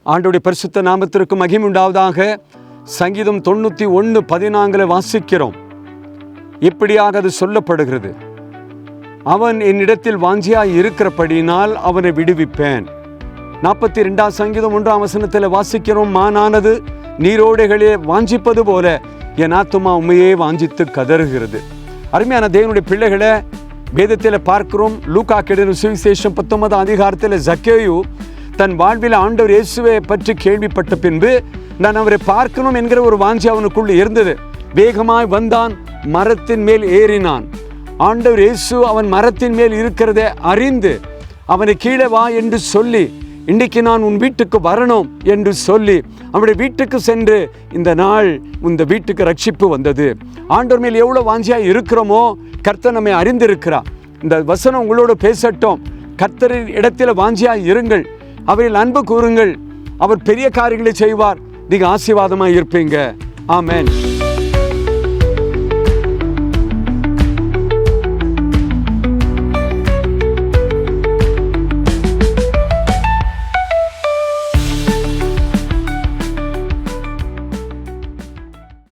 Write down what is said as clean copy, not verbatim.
ஆண்டவருடைய பரிசுத்த நாமத்திற்கு மகிமை உண்டாவதாக. சங்கீதம் 91:14 வாசிக்கிறோம். இப்படியாக அது சொல்லப்படுகிறது, அவன் என்னிடத்தில் வாஞ்சியாய் இருக்கிறபடியினால் அவனை விடுவிப்பேன். 42 சங்கீதம் 1 வாசிக்கிறோம், மானானது நீரோடைகளே வாஞ்சிப்பது போல என் ஆத்துமா உண்மையே வாஞ்சித்து கதறுகிறது. அருமையான தேவனுடைய பிள்ளைகளை, வேதத்தில் பார்க்கிறோம். லூக்கா எழுதின சுவிசேஷம் 19 ஜக்கேயு தன் வாழ்வில் ஆண்டவர் இயேசுவை பற்றி கேள்விப்பட்ட பின்பு நான் அவரை பார்க்கணும் என்கிற ஒரு வாஞ்சி அவனுக்குள் இருந்தது. வேகமாய் வந்தான், மரத்தின் மேல் ஏறினான். ஆண்டவர் இயேசு அவன் மரத்தின் மேல் இருக்கிறதை அறிந்து அவனை கீழே வா என்று சொல்லி, இன்றைக்கு நான் உன் வீட்டுக்கு வரணும் என்று சொல்லி அவனுடைய வீட்டுக்கு சென்று, இந்த நாள் இந்த வீட்டுக்கு ரட்சிப்பு வந்தது. ஆண்டவர் மேல் எவ்வளோ வாஞ்சியாக இருக்கிறோமோ கர்த்தர் நம்மை அறிந்திருக்கிறார். இந்த வசனம் உங்களோடு பேசட்டும். கர்த்தரின் இடத்துல வாஞ்சியாக இருங்கள், அவரில் அன்பு கூறுங்கள், அவர் பெரிய காரியங்களை செய்வார். நீங்க ஆசீர்வாதமாக இருப்பீங்க. ஆமென்.